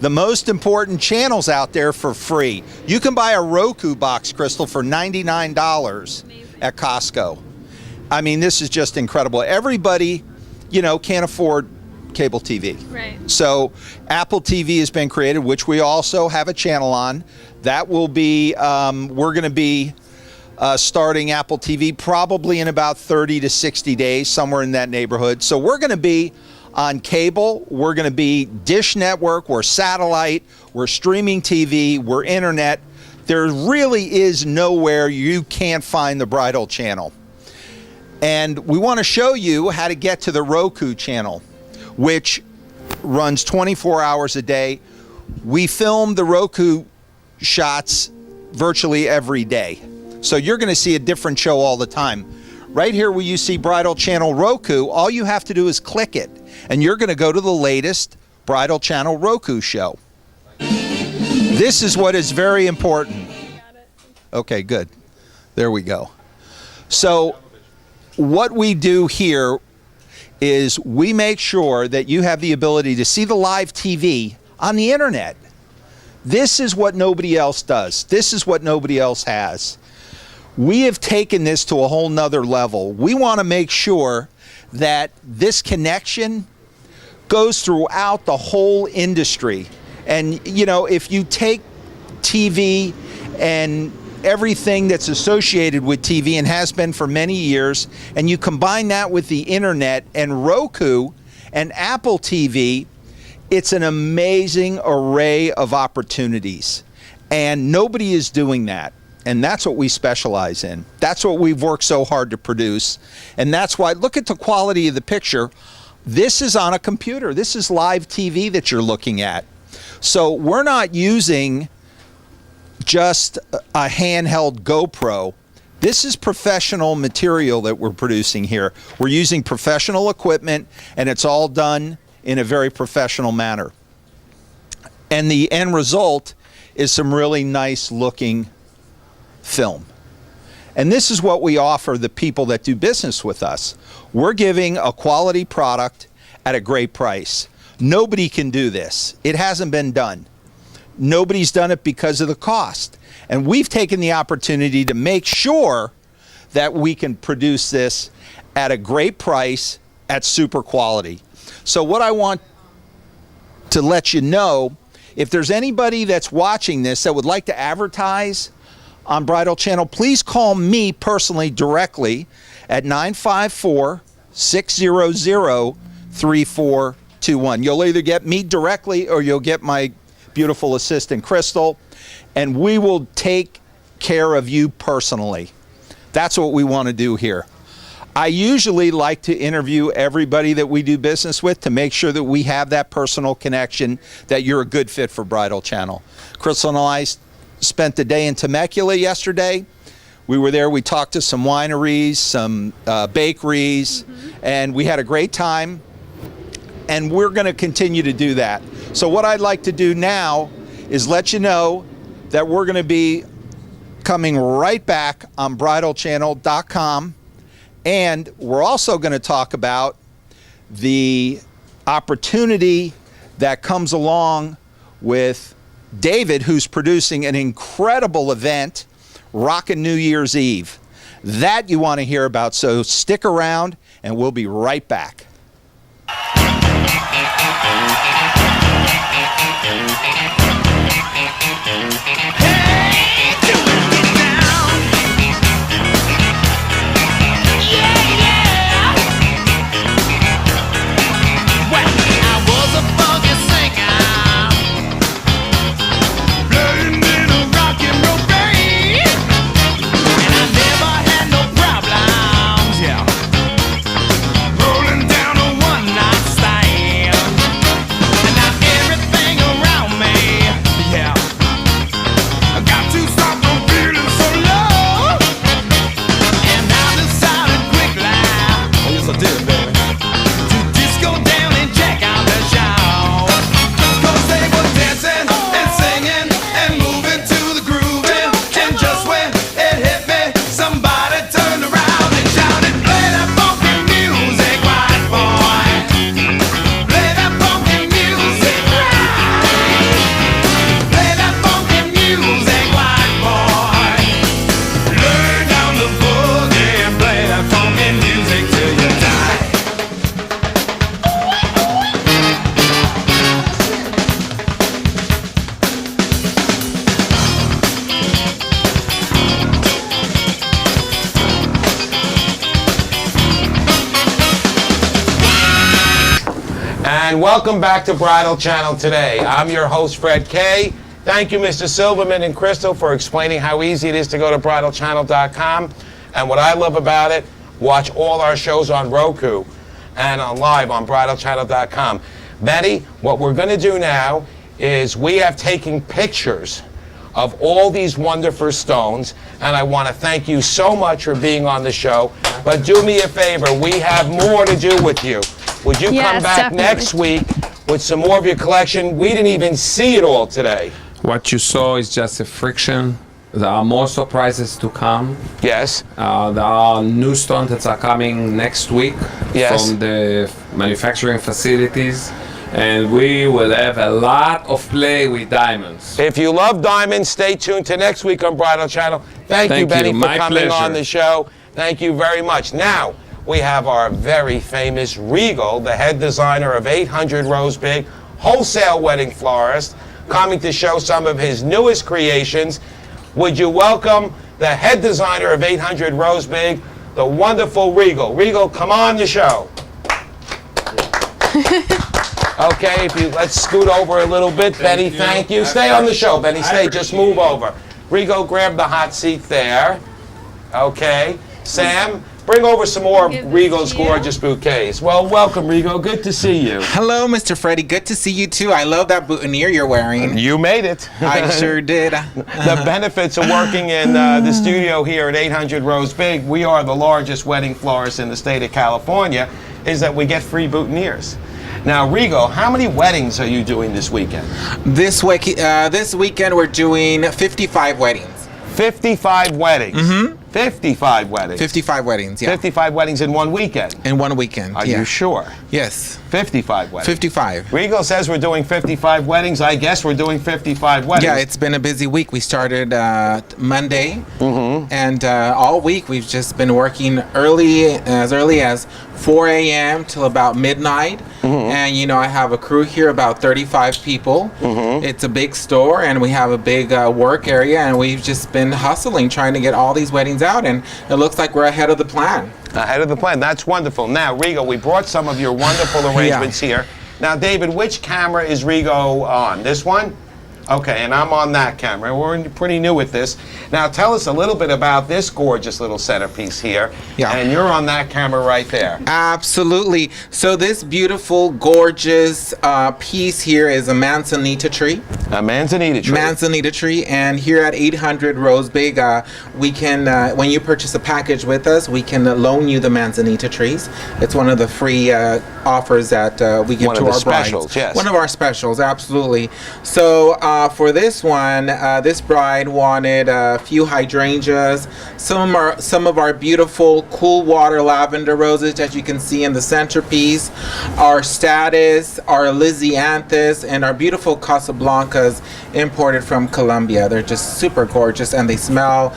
the most important channels out there for free. You can buy a Roku box, Crystal, for $99 at Costco. I mean, this is just incredible. Everybody, can't afford cable TV. Right. So Apple TV has been created, which we also have a channel on. That will be, we're going to be starting Apple TV probably in about 30 to 60 days, somewhere in that neighborhood. So we're going to be on cable, we're going to be Dish Network, we're satellite, we're streaming TV, we're internet. There really is nowhere you can't find the Bridal Channel. And we want to show you how to get to the Roku channel, which runs 24 hours a day. We film the Roku shots virtually every day. So you're going to see a different show all the time. Right here where you see Bridal Channel Roku, all you have to do is click it, and you're going to go to the latest Bridal Channel Roku show. This is what is very important. Okay, good. There we go. So what we do here is we make sure that you have the ability to see the live TV on the internet. This is what nobody else does. This is what nobody else has. We have taken this to a whole nother level. We want to make sure that this connection goes throughout the whole industry. And, if you take TV and everything that's associated with TV and has been for many years, and you combine that with the internet and Roku and Apple TV, it's an amazing array of opportunities. And nobody is doing that. And that's what we specialize in. That's what we've worked so hard to produce. And that's why, look at the quality of the picture this is on a computer. This is live TV that you're looking at. So we're not using just a handheld GoPro. This is professional material that we're producing here. We're using professional equipment, and it's all done in a very professional manner. And the end result is some really nice looking film. And this is what we offer the people that do business with us. We're giving a quality product at a great price. Nobody can do this. It hasn't been done. Nobody's done it because of the cost. And we've taken the opportunity to make sure that we can produce this at a great price at super quality. So what I want to let you know, if there's anybody that's watching this that would like to advertise on Bridal Channel, please call me personally directly at 954-600-3421. You'll either get me directly or you'll get my beautiful assistant, Crystal, and we will take care of you personally. That's what we want to do here. I usually like to interview everybody that we do business with to make sure that we have that personal connection, that you're a good fit for Bridal Channel. Crystal and I spent the day in Temecula yesterday. We were there, we talked to some wineries, some bakeries, and we had a great time, and we're going to continue to do that. So what I'd like to do now is let you know that we're going to be coming right back on bridalchannel.com, and we're also going to talk about the opportunity that comes along with David, who's producing an incredible event, Rockin' New Year's Eve. That you want to hear about, so stick around and we'll be right back. And welcome back to Bridal Channel today. I'm your host, Fred Kay. Thank you, Mr. Silverman and Crystal, for explaining how easy it is to go to bridalchannel.com. And what I love about it, watch all our shows on Roku and on live on bridalchannel.com. Betty, what we're going to do now is we have taken pictures of all these wonderful stones, and I want to thank you so much for being on the show. But do me a favor, we have more to do with you. Would you come back next week with some more of your collection? We didn't even see it all today. What you saw is just a friction. There are more surprises to come. Yes. There are new stones that are coming next week from the manufacturing facilities. And we will have a lot of play with diamonds. If you love diamonds, stay tuned to next week on Bridal Channel. Thank you, Benny, for coming on the show. Thank you very much. Now, we have our very famous Regal, the head designer of 800 Rose Big, wholesale wedding florist, coming to show some of his newest creations. Would you welcome the head designer of 800 Rose Big, the wonderful Regal. Regal, come on the show. Okay, let's scoot over a little bit. Benny, thank you. Stay on the show, Benny. Stay, just move over. Regal, grab the hot seat there. Okay. Sam, bring over some more Give this Regal's to you. gorgeous bouquets. Well, welcome, Regal. Good to see you. Hello, Mr. Freddie. Good to see you too. I love that boutonniere you're wearing. You made it. I sure did. The benefits of working in the studio here at 800 Rose Big, we are the largest wedding florist in the state of California, is that we get free boutonnieres. Now, Regal, how many weddings are you doing this weekend? This weekend we're doing 55 weddings. 55 weddings. Mm-hmm. 55 weddings. 55 weddings, yeah. 55 weddings in one weekend. In one weekend, Are yeah. you sure? Yes. 55 weddings. 55. Regal says we're doing 55 weddings. I guess we're doing 55 weddings. Yeah, it's been a busy week. We started Monday, and all week we've just been working as early as 4 a.m. till about midnight. And you know, I have a crew here, about 35 people. It's a big store, and we have a big work area, and we've just been hustling, trying to get all these weddings out, and it looks like we're ahead of the plan. Ahead of the plan. That's wonderful. Now, Regal, we brought some of your wonderful arrangements here. Now, David, which camera is Regal on? This one? Okay, and I'm on that camera. We're pretty new at this. Now, tell us a little bit about this gorgeous little centerpiece here. Yeah. And you're on that camera right there. Absolutely. So this beautiful, gorgeous piece here is a manzanita tree. A manzanita tree. Manzanita tree, and here at 800 Rose Big, we can, when you purchase a package with us, we can loan you the manzanita trees. It's one of the free offers that we give One to of the our brides. specials, yes. One of our specials, absolutely. So for this one, this bride wanted a few hydrangeas, some of our beautiful cool water lavender roses that you can see in the centerpiece, our status, our Lysianthus, and our beautiful Casablancas imported from Colombia. They're just super gorgeous, and they smell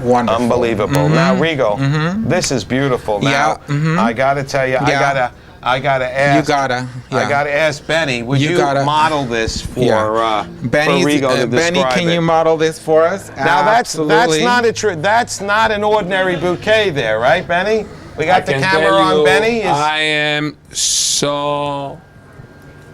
wonderful. Unbelievable. Now, Regal, this is beautiful. Now, I got to tell you, I gotta ask. I gotta ask Benny. Would you model this for Regal to describe Benny, can it? you model this for us? Now that's not an ordinary bouquet there, right, Benny? We got the camera on Benny. I am so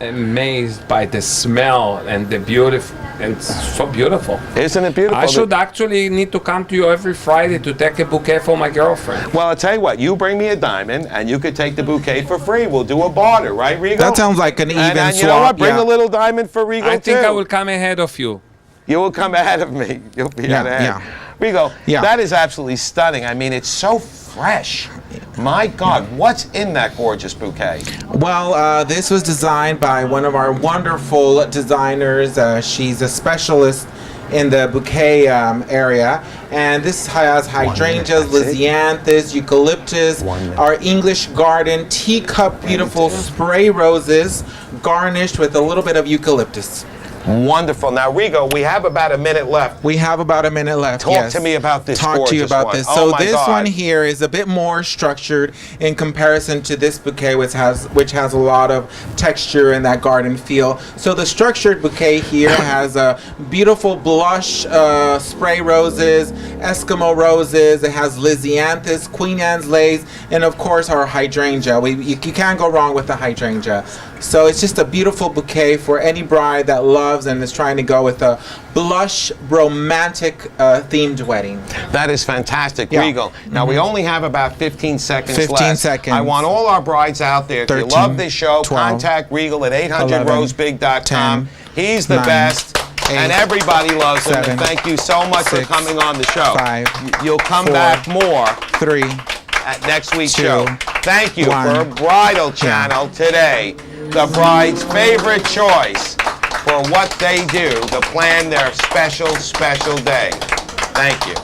amazed by the smell and the beautiful, and it's so beautiful. Isn't it beautiful? I should actually need to come to you every Friday to take a bouquet for my girlfriend. Well, I'll tell you what, you bring me a diamond and you could take the bouquet for free. We'll do a barter, right, Regal? That sounds like an even and swap. you know what? Bring a little diamond for Regal, I think too. I will come ahead of you. You will come ahead of me. You'll be out ahead. Regal, Yeah. that is absolutely stunning. I mean, it's so fresh. My God, what's in that gorgeous bouquet? Well, this was designed by one of our wonderful designers. She's a specialist in the bouquet area, and this has hydrangeas, Lysianthus, eucalyptus, our English garden, teacup, beautiful spray roses, garnished with a little bit of eucalyptus. Wonderful. Now, Regal, we have about a minute left. We have about a minute left. Talk yes. to me about this Talk to you gorgeous about one. this. Oh So my this God. one here is a bit more structured in comparison to this bouquet, which has a lot of texture and that garden feel. So the structured bouquet here has a beautiful blush spray roses, Eskimo roses. It has Lysianthus, Queen Anne's lace, and of course our hydrangea. You can't go wrong with the hydrangea. So it's just a beautiful bouquet for any bride that loves and is trying to go with a blush, romantic themed wedding. That is fantastic, Yeah. Regal. Now, we only have about 15 seconds left. 15 seconds. I want all our brides out there, if you 13, love this show, 12, contact Regal at 11, 800rosebig.com. 10, He's the 9, best, 8, and everybody loves him. 7, And thank you so much 6, for coming on the show. 5, You'll come 4, back more 3, at next week's 2, show. Thank you 1. for Bridal Channel today. The bride's favorite choice for what they do to plan their special, special day. Thank you.